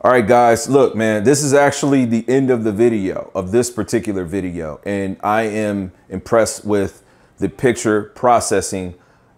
All right, guys, look, man, this is actually the end of the video, of this particular video. And I am impressed with the picture processing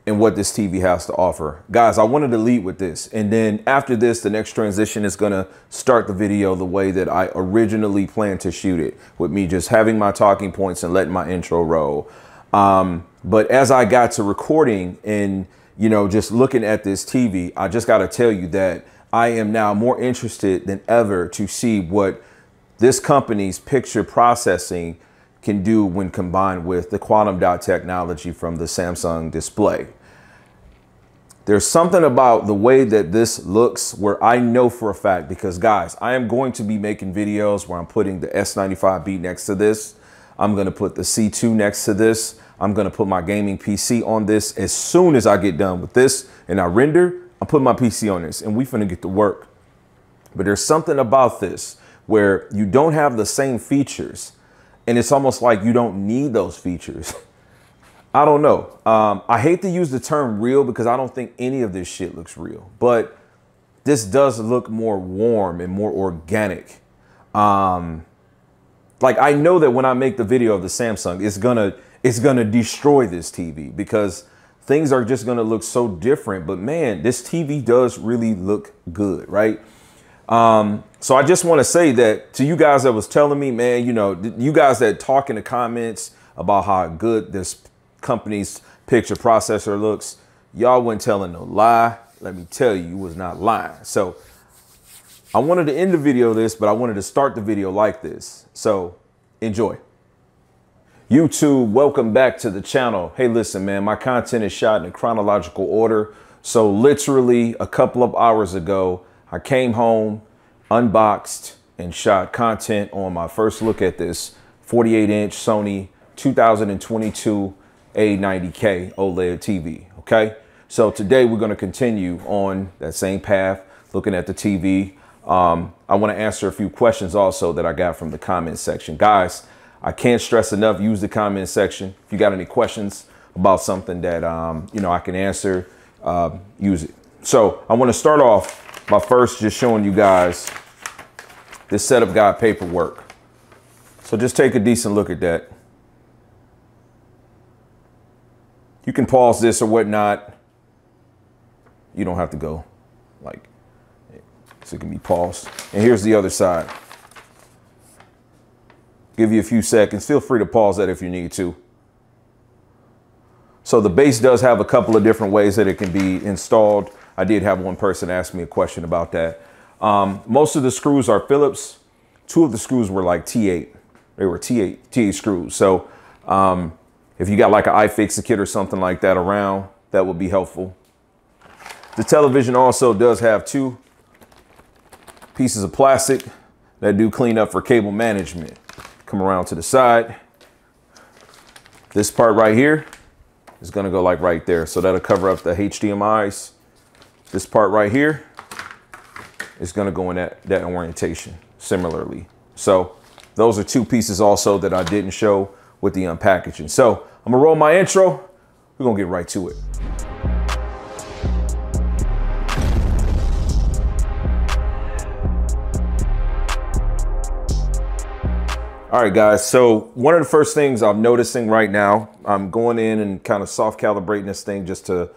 and what this TV has to offer. Guys, I wanted to lead with this. And then after this, the next transition is gonna start the video the way that I originally planned to shoot it, with me just having my talking points and letting my intro roll. But as I got to recording and, just looking at this TV, I just gotta tell you that I am now more interested than ever to see what this company's picture processing can do when combined with the quantum dot technology from the Samsung display. There's something about the way that this looks where I know for a fact, because guys, I am going to be making videos where I'm putting the S95B next to this. I'm going to put the C2 next to this. I'm going to put my gaming PC on this. As soon as I get done with this and I render, I'm putting my PC on this and we finna get to work. But there's something about this where you don't have the same features and it's almost like you don't need those features. I don't know. I hate to use the term real because I don't think any of this shit looks real, but this does look more warm and more organic. Like I know that when I make the video of the Samsung, it's gonna destroy this TV because things are just going to look so different. But man, this TV does really look good, right? So I just want to say that to you guys that was telling me, man, you guys that talk in the comments about how good this company's picture processor looks, y'all wasn't telling no lie. Let me tell you, you was not lying. So I wanted to end the video this, but I wanted to start the video like this. So enjoy. YouTube, welcome back to the channel. Hey, listen, man, my content is shot in chronological order. So literally a couple of hours ago, I came home, unboxed and shot content on my first look at this 48-inch Sony 2022 A90K OLED TV. Okay. So today we're going to continue on that same path, looking at the TV. I want to answer a few questions also that I got from the comment section. Guys, I can't stress enough, use the comment section. If you got any questions about something that, I can answer, use it. So I want to start off by first just showing you guys this setup guide paperwork. So just take a decent look at that. You can pause this or whatnot. You don't have to go like, so it can be paused. And here's the other side. Give you a few seconds. Feel free to pause that if you need to. So the base does have a couple of different ways that it can be installed. I did have one person ask me a question about that. Most of the screws are Phillips. Two of the screws were like T8. They were T8 screws. So if you got like an iFix kit or something like that around, that would be helpful. The television also does have two pieces of plastic that do clean up for cable management. Come around to the side. This part right here is going to go like right there. So that'll cover up the HDMIs. This part right here is going to go in that orientation similarly. So those are two pieces also that I didn't show with the unpackaging. So I'm going to roll my intro. We're going to get right to it. All right, guys, so one of the first things I'm noticing right now, I'm going in and kind of soft calibrating this thing just to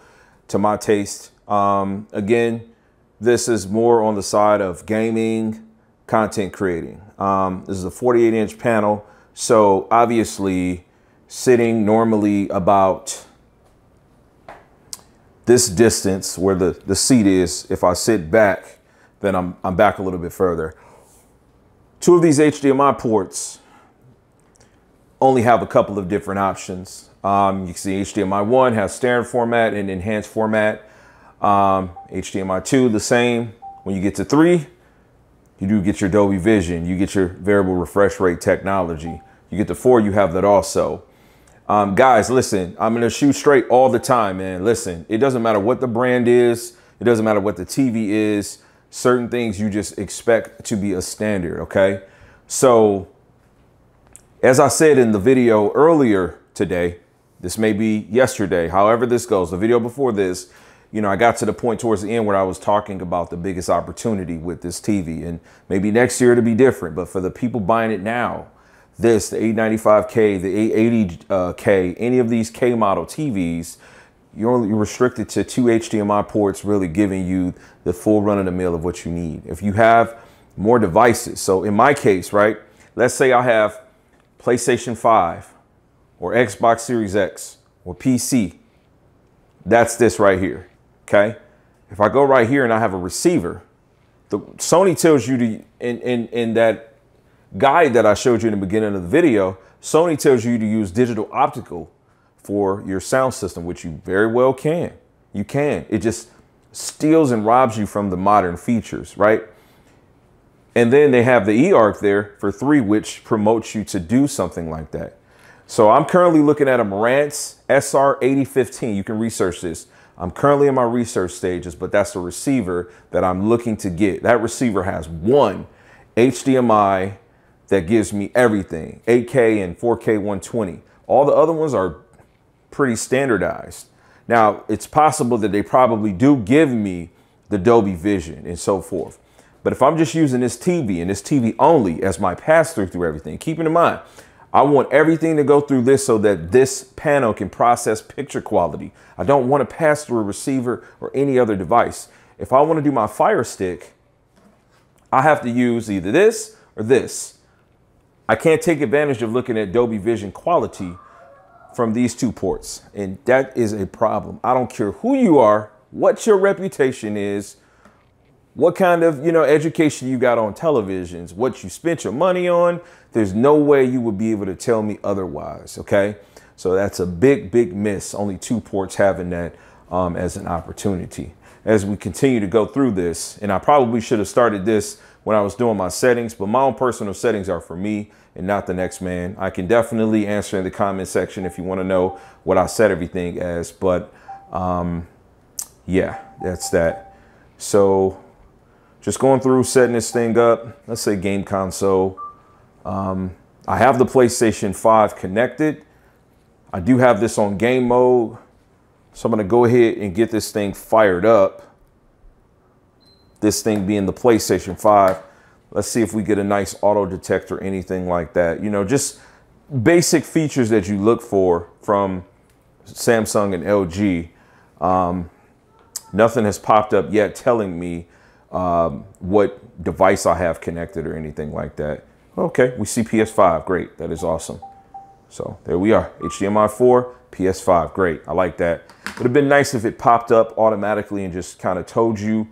my taste. Again, this is more on the side of gaming, content creating. This is a 48-inch panel. So obviously sitting normally about this distance where the seat is, if I sit back, then I'm back a little bit further. Two of these HDMI ports only have a couple of different options. You can see HDMI 1 has standard format and enhanced format. HDMI 2, the same. When you get to 3, you do get your Dolby Vision. You get your variable refresh rate technology. You get to 4, you have that also. Guys, listen, I'm gonna shoot straight all the time, man. Listen, it doesn't matter what the brand is. It doesn't matter what the TV is. Certain things you just expect to be a standard, okay? So, as I said in the video earlier today, this may be yesterday, however this goes, the video before this, you know, I got to the point towards the end where I was talking about the biggest opportunity with this TV, and maybe next year it'll be different. But for the people buying it now, the A95K, the A80K, any of these K model TVs, you're restricted to 2 HDMI ports, really giving you the full run of the mill of what you need. If you have more devices, so in my case, right, let's say I have PlayStation 5 or Xbox Series X or PC, that's this right here, okay? If I go right here and I have a receiver, Sony tells you to, in that guide that I showed you in the beginning of the video, Sony tells you to use digital optical for your sound system, which you very well can. You can. It just steals and robs you from the modern features, right? And then they have the eARC there for 3, which promotes you to do something like that. So I'm currently looking at a Marantz SR8015. You can research this. I'm currently in my research stages, but that's the receiver that I'm looking to get. That receiver has one HDMI that gives me everything, 8K and 4K 120. All the other ones are pretty standardized. Now, it's possible that they probably do give me the Dolby Vision and so forth. But if I'm just using this TV and this TV only as my pass-through through everything, keeping in mind, I want everything to go through this so that this panel can process picture quality. I don't want to pass through a receiver or any other device. If I want to do my Fire Stick, I have to use either this or this. I can't take advantage of looking at Dolby Vision quality from these 2 ports. And that is a problem. I don't care who you are, what your reputation is, what kind of, you know, education you got on televisions, what you spent your money on. There's no way you would be able to tell me otherwise. Okay. So that's a big, big miss. Only 2 ports having that as an opportunity. As we continue to go through this, and I probably should have started this when I was doing my settings, but my own personal settings are for me and not the next man. I can definitely answer in the comment section if you want to know what I set everything as, but yeah, that's that. So just going through setting this thing up, let's say game console. I have the PlayStation 5 connected. I do have this on game mode. So I'm going to go ahead and get this thing fired up. This thing being the PlayStation 5. Let's see if we get a nice auto detect or anything like that. You know, just basic features that you look for from Samsung and LG. Nothing has popped up yet telling me what device I have connected or anything like that. Okay, we see PS5. Great. That is awesome. So there we are. HDMI 4, PS5. Great. I like that. It would have been nice if it popped up automatically and just kind of told you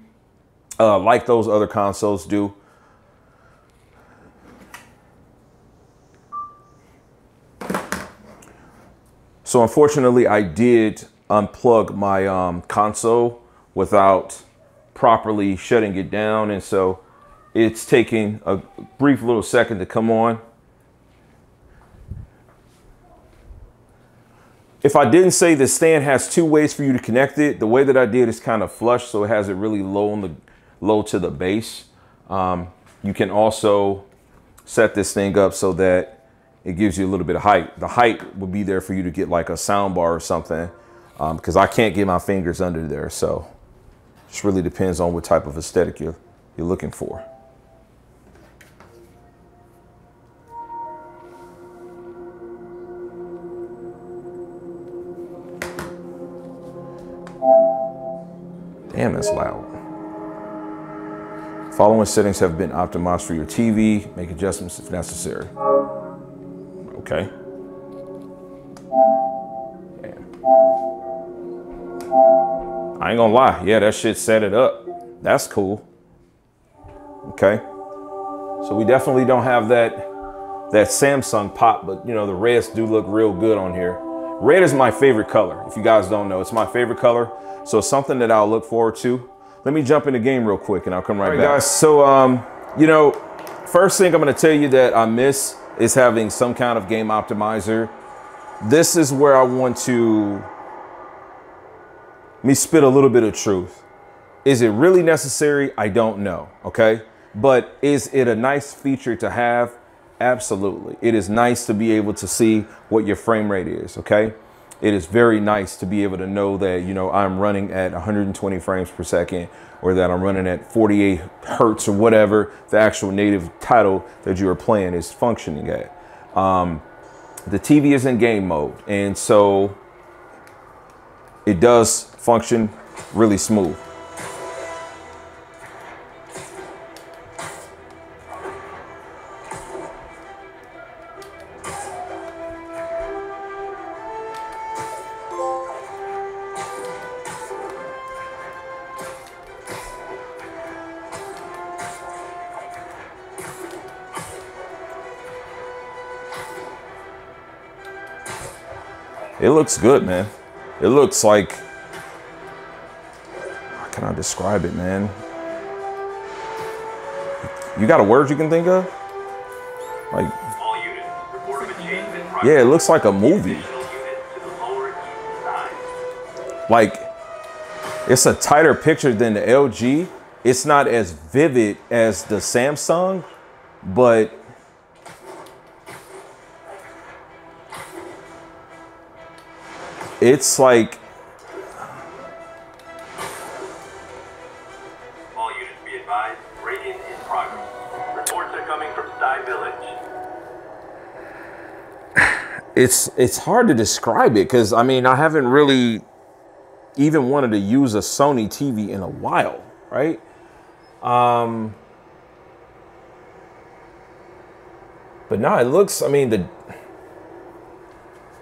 like those other consoles do. So unfortunately, I did unplug my console without properly shutting it down. And so it's taking a brief little second to come on. If I didn't say the stand has 2 ways for you to connect it, the way that I did is kind of flush, so it has it really low to the base. You can also set this thing up so that it gives you a little bit of height. The height would be there for you to get like a sound bar or something, because I can't get my fingers under there. So it just really depends on what type of aesthetic you're looking for. Damn, that's loud. Following settings have been optimized for your TV. Make adjustments if necessary. Okay. Damn. I ain't gonna lie. Yeah, that shit set it up. That's cool. Okay. So we definitely don't have that Samsung pop, but you know, the reds do look real good on here. Red is my favorite color. If you guys don't know, it's my favorite color. So it's something that I'll look forward to. Let me jump in the game real quick and I'll come right back. Guys, so, you know, first thing I'm going to tell you that I miss is having some kind of game optimizer. This is where I want to spit a little bit of truth. Is it really necessary? I don't know. Okay. But is it a nice feature to have? Absolutely. It is nice to be able to see what your frame rate is. Okay. it is very nice to be able to know that, you know, I'm running at 120 frames per second, or that I'm running at 48 hertz or whatever the actual native title that you are playing is functioning at. The TV is in game mode, and so it does function really smooth. It looks good, man. It looks like, how can I describe it, man? You got a word you can think of? Like, yeah, it looks like a movie. Like, it's a tighter picture than the LG. It's not as vivid as the Samsung, but it's like, all units be advised, break-in in progress. Reports are coming from Sty Village. it's hard to describe it, because I mean, I haven't really even wanted to use a Sony TV in a while, right? But no, it looks, I mean,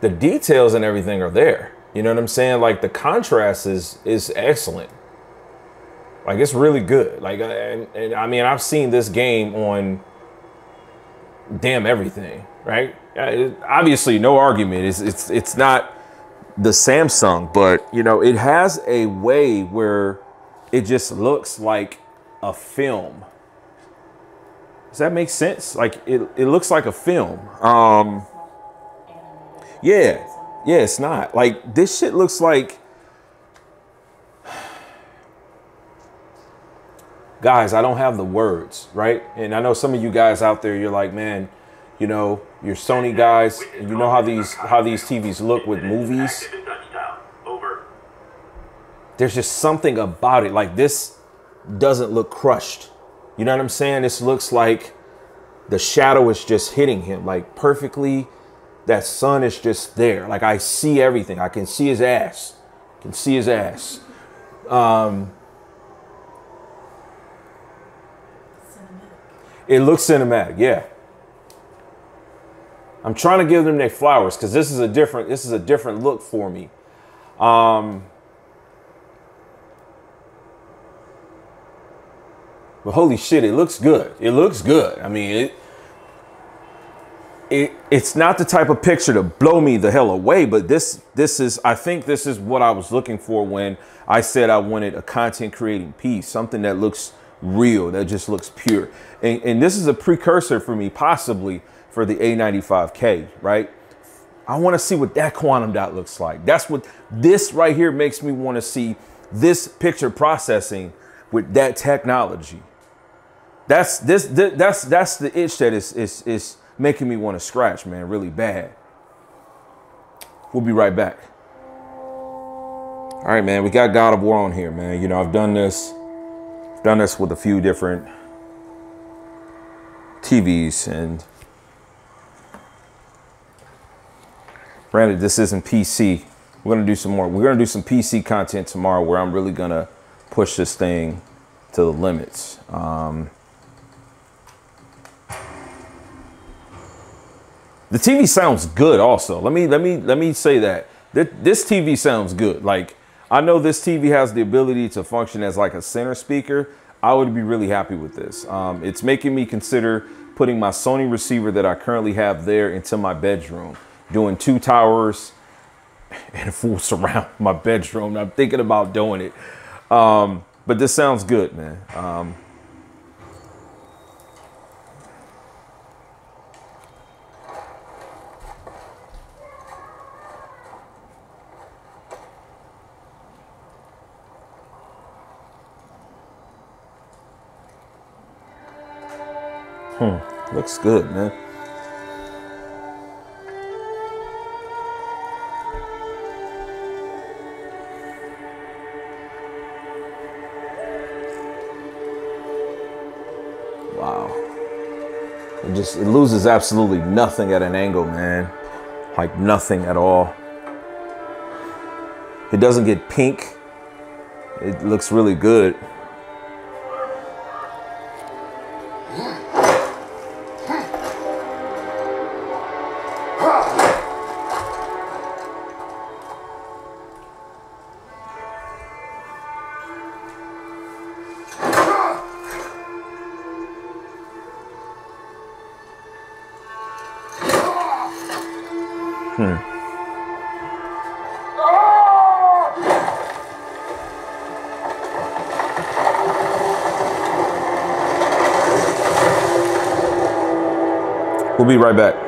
the details and everything are there. You know what I'm saying? Like, the contrast is excellent. Like, it's really good. Like, and I mean, I've seen this game on damn everything, right? Obviously, no argument. It's not the Samsung, but you know, it has a way where it just looks like a film. Does that make sense? Like, it looks like a film. Yeah, it's not. Like, this shit looks like, guys, I don't have the words, right? And I know some of you guys out there, you're like, man, you know, you're Sony guys, and you know how these TVs look with movies. There's just something about it. Like, this doesn't look crushed. You know what I'm saying? This looks like the shadow is just hitting him, like, perfectly. That sun is just there. Like, I see everything. I can see his ass. I can see his ass. It looks cinematic, yeah. I'm trying to give them their flowers, because this is a different look for me. But holy shit, it looks good. It looks good. I mean, it's not the type of picture to blow me the hell away, but this is, I think this is what I was looking for when I said I wanted a content creating piece, something that looks real, that just looks pure. And this is a precursor for me, possibly, for the A95K, right? I want to see what that quantum dot looks like. That's what this right here makes me want to see, this picture processing with that technology. That's the itch that is making me want to scratch, man, really bad. We'll be right back. All right, man, we got God of War on here, man. You know, I've done this with a few different TVs, and granted, this isn't PC. We're gonna do some more. We're gonna do some PC content tomorrow, where I'm really gonna push this thing to the limits. The TV sounds good also. Let me say that. This TV sounds good. Like, I know this TV has the ability to function as like a center speaker. I would be really happy with this. It's making me consider putting my Sony receiver that I currently have there into my bedroom, doing 2 towers and a full surround my bedroom. I'm thinking about doing it. But this sounds good, man. Looks good, man. It loses absolutely nothing at an angle, man. Like nothing at all. It doesn't get pink. It looks really good. We'll be right back.